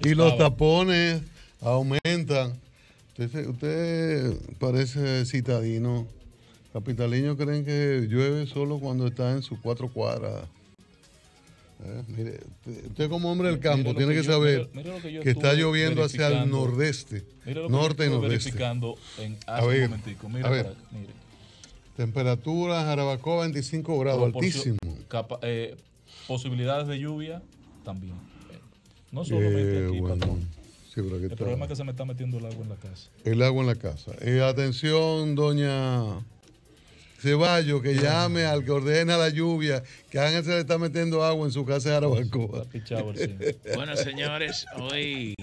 Y los tapones aumentan. Usted parece citadino. Capitalinos creen que llueve solo cuando está en sus 4 cuadras. Mire, usted como hombre del campo tiene que saber que está lloviendo hacia el nordeste, norte y nordeste. Verificando hace un momentico. Mira, mire. Temperatura Jarabacoa 25 grados, altísimo. Posibilidades de lluvia también. No solamente aquí, patrón. Sí, el problema es que se me está metiendo el agua en la casa. El agua en la casa. Atención, doña Ceballos, que llame al que ordena la lluvia, que a Ángel se le está metiendo agua en su casa de Jarabacoa. Bueno, señores, hoy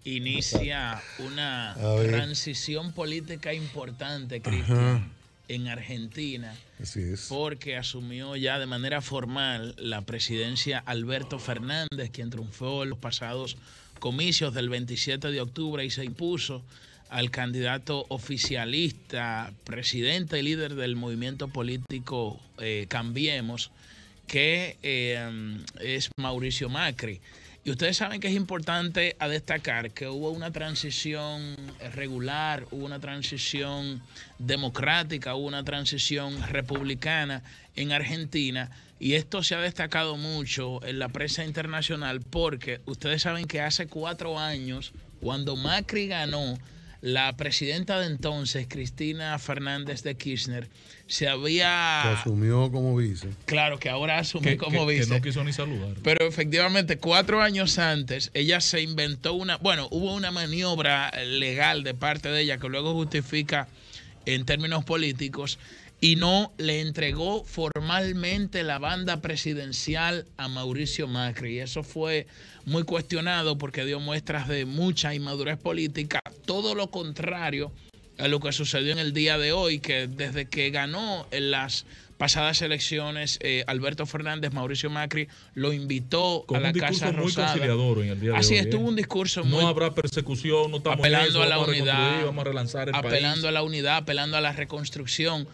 inicia una transición política importante, Cristian, en Argentina. Así es. Porque asumió ya de manera formal la presidencia Alberto Fernández, quien triunfó en los pasados comicios del 27 de octubre y se impuso al candidato oficialista, presidente y líder del movimiento político Cambiemos, que es Mauricio Macri. Y ustedes saben que es importante a destacar que hubo una transición regular, hubo una transición democrática, hubo una transición republicana en Argentina. Y esto se ha destacado mucho en la prensa internacional porque ustedes saben que hace 4 años, cuando Macri ganó, la presidenta de entonces, Cristina Fernández de Kirchner, se asumió como vice. Claro, que ahora asume como vice. Que no quiso ni saludar. Pero efectivamente, 4 años antes, ella se inventó hubo una maniobra legal de parte de ella que luego justifica en términos políticos y no le entregó formalmente la banda presidencial a Mauricio Macri. Y eso fue muy cuestionado porque dio muestras de mucha inmadurez política. Todo lo contrario a lo que sucedió en el día de hoy, que desde que ganó en las pasadas elecciones, Alberto Fernández, Mauricio Macri lo invitó a la Casa Rosada. Muy conciliador en el día de hoy. Así es, tuvo un discurso muy... No habrá persecución, no estamos apelando a la unidad, vamos a relanzar el apelando país. a la unidad, apelando a la reconstrucción.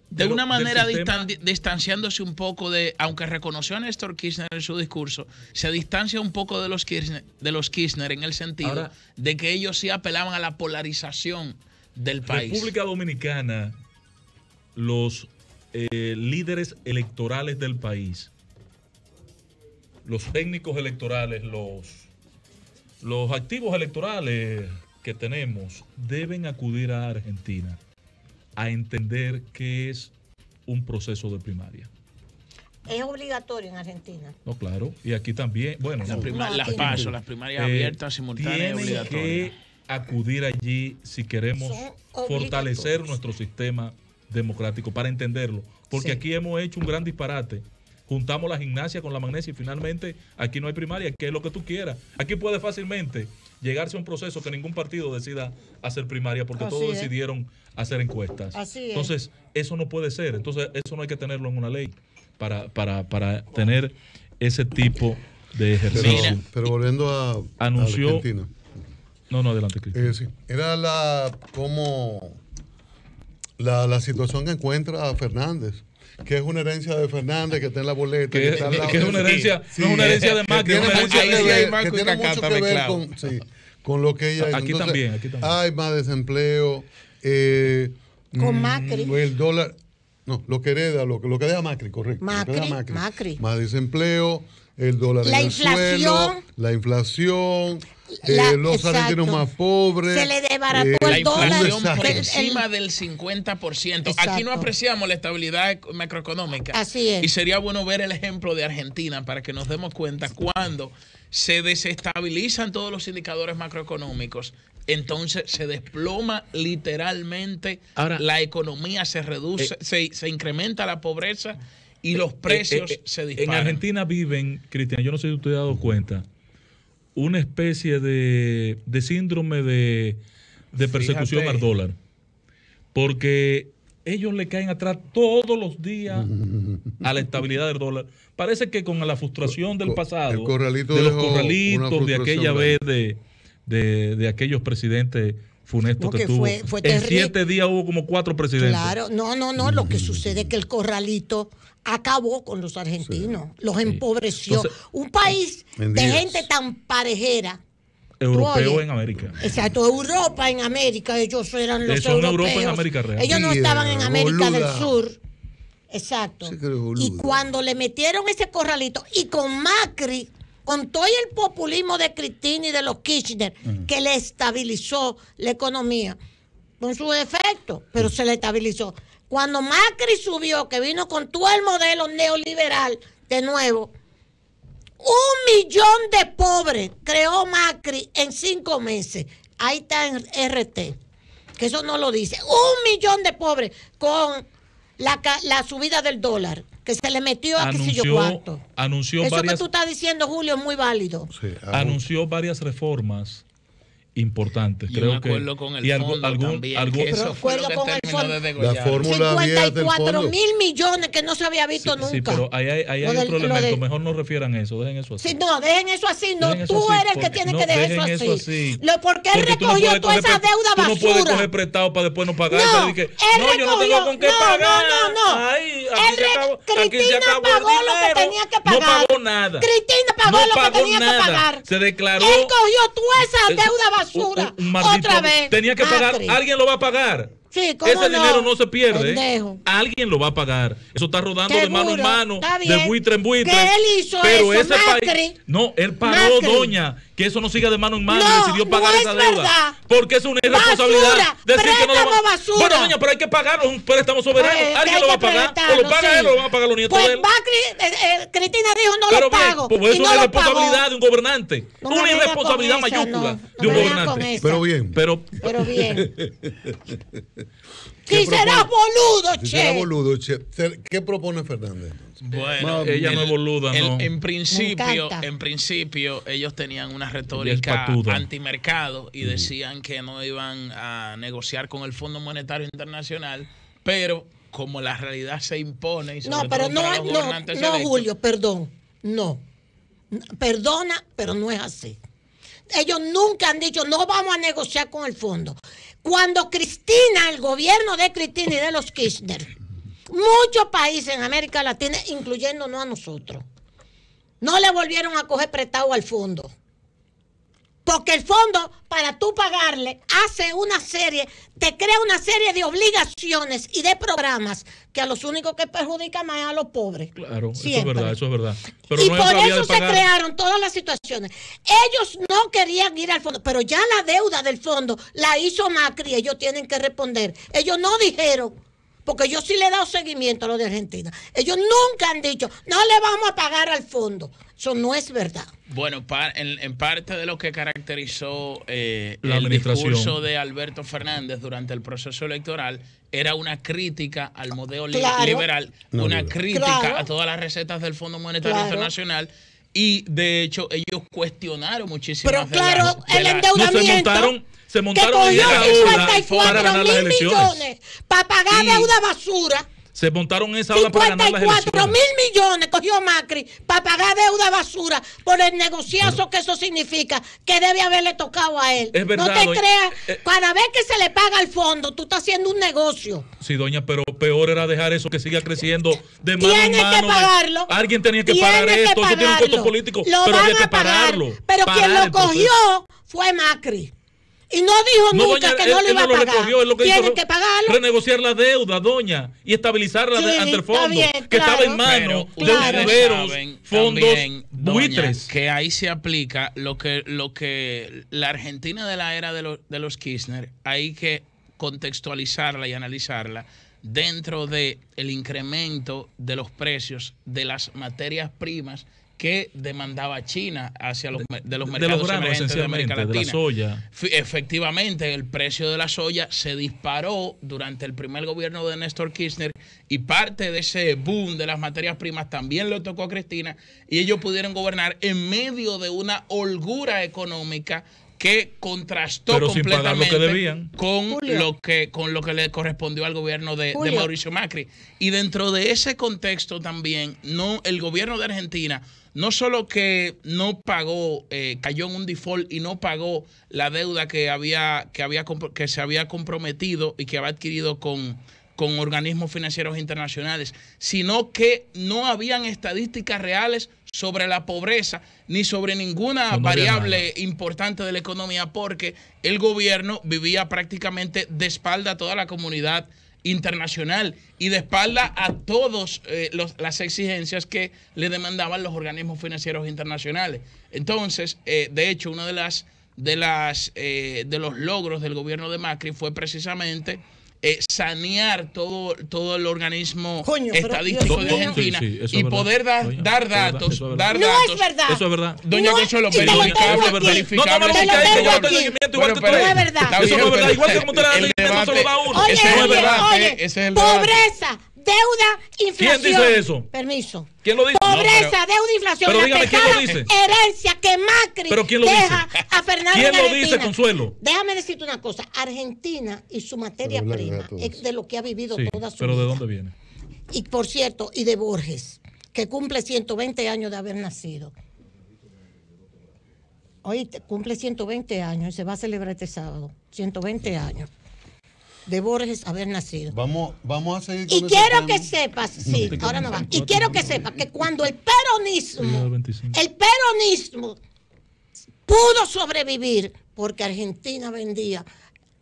De una manera distanciándose un poco de, aunque reconoció a Néstor Kirchner en su discurso, se distancia un poco de los Kirchner en el sentido de que ellos sí apelaban a la polarización del país. República Dominicana, los líderes electorales del país, los técnicos electorales, los activos electorales que tenemos, deben acudir a Argentina a entender que es un proceso de primaria. Es obligatorio en Argentina. No, claro. Y aquí también, bueno, las primarias abiertas, simultáneas, obligatorias. Tienen que acudir allí si queremos fortalecer nuestro sistema democrático para entenderlo. Porque aquí hemos hecho un gran disparate. Juntamos la gimnasia con la magnesia y finalmente aquí no hay primaria, que es lo que tú quieras. Aquí puede fácilmente llegarse a un proceso que ningún partido decida hacer primaria porque todos decidieron hacer encuestas. Entonces, eso no puede ser. Entonces, eso no hay que tenerlo en una ley para tener ese tipo de ejercicio. Pero volviendo a Argentina. No, adelante, Cristian. Sí. Era la situación que encuentra Fernández, que es una herencia de Fernández, que está en la boleta. Que es una herencia, no es una herencia de Macri, es una herencia que tiene mucho que ver con lo que ella hizo. Aquí también. Hay más desempleo. Con Macri. El dólar. No, lo que hereda Macri, correcto. Macri. Más desempleo, el dólar en el suelo, la inflación. Los argentinos más pobres. Se le desbarató el dólar. La inflación por encima del 50%. Exacto. Aquí no apreciamos la estabilidad macroeconómica. Así es. Y sería bueno ver el ejemplo de Argentina para que nos demos cuenta cuando se desestabilizan todos los indicadores macroeconómicos. Entonces se desploma literalmente la economía, se reduce, se incrementa la pobreza y los precios se disparan. En Argentina viven, Cristian, yo no sé si usted ha dado cuenta, una especie de síndrome de persecución al dólar. Porque ellos le caen atrás todos los días a la estabilidad del dólar. Parece que con la frustración del pasado, de los corralitos, de aquella vez de aquellos presidentes funestos que tuvo. Fue en 7 días hubo como 4 presidentes. Claro, no. Lo que sucede es que el corralito acabó con los argentinos, los empobreció. Entonces, un país de gente tan parejera, Europeo en América. Exacto, Europa en América, ellos eran los Son europeos. Europa en América real. Ellos no estaban en América boluda. del Sur. Exacto. Sí, boluda. Y cuando le metieron ese corralito, y con Macri, con todo el populismo de Cristina y de los Kirchner, que le estabilizó la economía, con sus defectos, pero se le estabilizó. Cuando Macri subió, que vino con todo el modelo neoliberal de nuevo, 1 millón de pobres creó Macri en 5 meses. Ahí está en RT, que eso no lo dice. 1 millón de pobres con la subida del dólar, que se le metió a qué sé yo cuánto. Anunció eso varias, que tú estás diciendo, Julio, es muy válido. Sí, anunció varias reformas importantes. Yo Creo me acuerdo que con el fondo también, que eso fue lo que terminó de degollar. La fórmula vieja del 54 fondo. mil millones que no se había visto nunca. Sí, pero ahí hay Lo otro del- lo elemento. de- Mejor no refieran eso. Dejen eso así. Sí, no, dejen eso así. No, Dejen eso tú así, eres el que porque- tiene no, que dejar dejen eso eso así. así. Porque él Porque tú no recogió puedes toda coger esa deuda Tú no puedes basura. coger prestado para después no pagar. No, Para decir que, él no, yo no tengo recogió- con qué no, pagar. no. Ay, aquí se acabó, aquí se Cristina acabó el pagó lo que dinero. tenía que pagar. No pagó nada. Cristina pagó No lo que pagó tenía nada. que pagar. Se declaró. Él cogió toda esa Eso, deuda basura. un maldito- Otra vez. Tenía que pagar. Macri. Alguien lo va a pagar. Sí, ¿cómo Ese dinero no se pierde. Pendejo. Alguien lo va a pagar. Eso está rodando de mano en Seguro, mano, está de bien. buitre en buitre. Que él hizo pero eso, ese Macri. país. No, él paró, Macri. doña, que eso no siga de mano en mano. No, Decidió pagar no esa es deuda. verdad. Porque es una irresponsabilidad. Basura, decir que no lo préstamo va. basura. Bueno, doña, pero hay que pagarlo. Un préstamo soberano. Que Alguien hay lo va a que pagar. O prestarlo, lo paga sí. él o lo van a pagar los nietos Pues de él. Macri, Cristina dijo no Pero lo bien, pago. pues y es no una lo irresponsabilidad pagó. de un gobernante. No me Una venga irresponsabilidad con esa, mayúscula no de un me venga con gobernante. esa. Pero bien. Pero bien. ¿Qué Si serás propone? boludo, Si será che. boludo, che. ¿Qué propone Fernández? Bueno, Ella no es boluda, no. En encanta. principio, ellos tenían una Ella es retórica patuda. antimercado y decían que no iban a negociar con el Fondo Monetario Internacional, pero como la realidad se impone y sobre No, pero todo no, para los no, gobernantes no, electos, Julio, perdón. No. Perdona, pero no es así. Ellos nunca han dicho, no vamos a negociar con el fondo. Cuando Cristina, el gobierno de Cristina y de los Kirchner, muchos países en América Latina, incluyéndonos a nosotros, no le volvieron a coger prestado al fondo. Porque el fondo, para tú pagarle, hace una serie, te crea una serie de obligaciones y de programas que a los únicos que perjudican más es a los pobres. Claro, Siempre. eso es verdad. Pero Y no es por todavía eso de se pagar. crearon todas las situaciones. Ellos no querían ir al fondo, pero ya la deuda del fondo la hizo Macri, ellos tienen que responder. Ellos no dijeron, porque yo sí le he dado seguimiento a lo de Argentina, ellos nunca han dicho, no le vamos a pagar al fondo. Eso no es verdad. bueno, en parte de lo que caracterizó La el administración. discurso de Alberto Fernández durante el proceso electoral era una crítica al modelo Claro. liberal, No, una no. crítica Claro. a todas las recetas del Fondo Monetario Claro. Internacional y de hecho ellos cuestionaron muchísimas Pero de claro, las- de el las- endeudamiento se que montaron en cogió esa ola 54 para ganar las mil elecciones. millones para pagar Y- deuda basura. Se montaron en esa ola para ganar las 54 elecciones. mil millones cogió Macri para pagar deuda basura por el negociazo que eso significa que debe haberle tocado a él. Es verdad, no te doña- creas, cada vez que se le paga al fondo, tú estás haciendo un negocio. Sí, doña, pero peor era dejar eso que siga creciendo de mano en Tiene mano. que pagarlo. Alguien tenía que Tiene pagar que esto, eso tiene un costo pagarlo. político, Lo pero van había que a pagar, pararlo. pero parar quien lo el proceso. cogió fue Macri. Y no dijo No, nunca doña, que no él lo iba no a lo pagar. recogió, él lo que hizo Tienen fue que pagarlo. renegociar la deuda, doña, y estabilizarla Sí, ante el está fondo, bien, que estaba claro. en manos Pero de Claro. ustedes usureros, saben fondos, también, doña, buitres. que ahí se aplica lo que la Argentina de la era de los Kirchner, hay que contextualizarla y analizarla dentro de el incremento de los precios de las materias primas que demandaba China hacia los mercados de los granos, emergentes de América esencialmente, de la Latina. soya. Efectivamente, el precio de la soya se disparó durante el primer gobierno de Néstor Kirchner y parte de ese boom de las materias primas también le tocó a Cristina y ellos pudieron gobernar en medio de una holgura económica que contrastó Pero sin pagar lo que completamente debían. Julio. con lo que le correspondió al gobierno de Julio. Mauricio Macri. Y dentro de ese contexto también, el gobierno de Argentina no solo que no pagó, cayó en un default y no pagó la deuda que se había comprometido y que había adquirido con organismos financieros internacionales, sino que no habían estadísticas reales sobre la pobreza ni sobre ninguna variable importante de la economía, porque el gobierno vivía prácticamente de espalda a toda la comunidad internacional y de espalda a todas las exigencias que le demandaban los organismos financieros internacionales. Entonces, de hecho, uno de los logros del gobierno de Macri fue precisamente sanear todo el organismo estadístico de Argentina y poder dar datos. No es verdad. Eso es verdad. Doña Consuelo, verificable. No es verdad. Eso no es verdad. Igual que como usted le da seguimiento, no se lo da uno. Ese es el debate. Pobreza, deuda, inflación. ¿Quién dice eso? Permiso. ¿Quién lo dice? Pobreza, deuda, inflación. Pero dígame, ¿quién lo dice? Herencia que Macri deja a Fernando ¿Quién en lo dice, Consuelo? Déjame decirte una cosa. Argentina y su materia prima es de lo que ha vivido toda su vida. ¿Pero de dónde viene? Y por cierto, y de Borges, que cumple 120 años de haber nacido. Hoy cumple 120 años y se va a celebrar este sábado. 120 años de Borges haber nacido. Vamos a seguir con y quiero que sepas, sí, ahora no va. Y quiero que sepas que cuando el peronismo pudo sobrevivir, porque Argentina vendía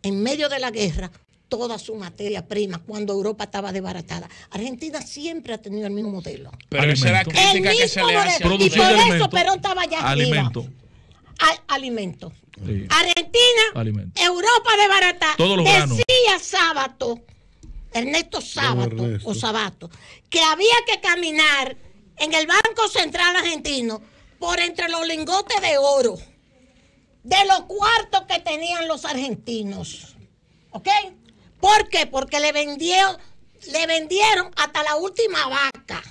en medio de la guerra toda su materia prima cuando Europa estaba desbaratada. Argentina siempre ha tenido el mismo modelo. Pero esa es la crítica que se le hace. Y por eso Perón estaba allá arriba. Alimento. Sí. Argentina, Europa desbaratada. Todos los granos. Decía Ernesto Sabato, que había que caminar en el Banco Central Argentino por entre los lingotes de oro de los cuartos que tenían los argentinos. ¿Ok? ¿Por qué? Porque le vendieron hasta la última vaca.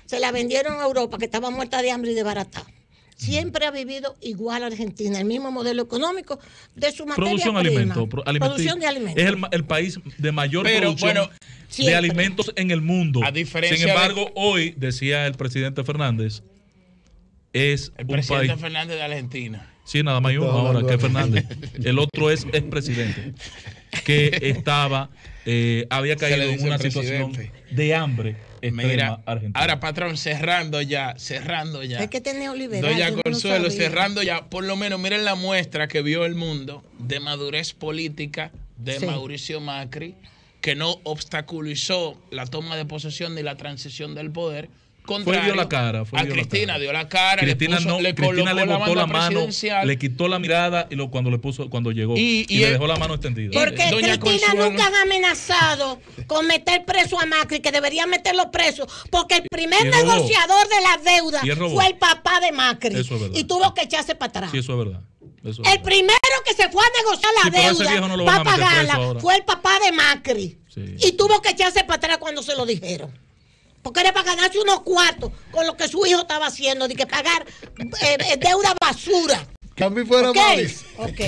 Se la vendieron a Europa, que estaba muerta de hambre y desbaratada. Siempre ha vivido igual Argentina, el mismo modelo económico de su materia prima. Producción de alimentos. Es el país de mayor producción de alimentos en el mundo. A diferencia Sin embargo, hoy, decía el presidente Fernández, es el un presidente país... Fernández de Argentina. Sí, nada más hay uno ahora, que es Fernández. El otro es presidente, que había caído en una situación de hambre. Mira, Argentina. Ahora, patrón, cerrando ya. Es que tiene neoliberal. Doña Consuelo, cerrando ya, por lo menos miren la muestra que vio el mundo de madurez política de Mauricio Macri, que no obstaculizó la toma de posesión ni la transición del poder. Dio la cara. Cristina dio la cara. Cristina le botó la mano, le quitó la mirada y cuando llegó y le dejó la mano extendida. Porque Cristina nunca ha amenazado con meter preso a Macri, que debería meterlo preso, porque el primer negociador de la deuda fue el papá de Macri y tuvo que echarse para atrás. Sí, eso es verdad. El primero que se fue a negociar la deuda para pagarla fue el papá de Macri y tuvo que echarse para atrás cuando se lo dijeron. Porque era para ganarse unos cuartos con lo que su hijo estaba haciendo, de que pagar deuda basura. Cambio fuera, Ok.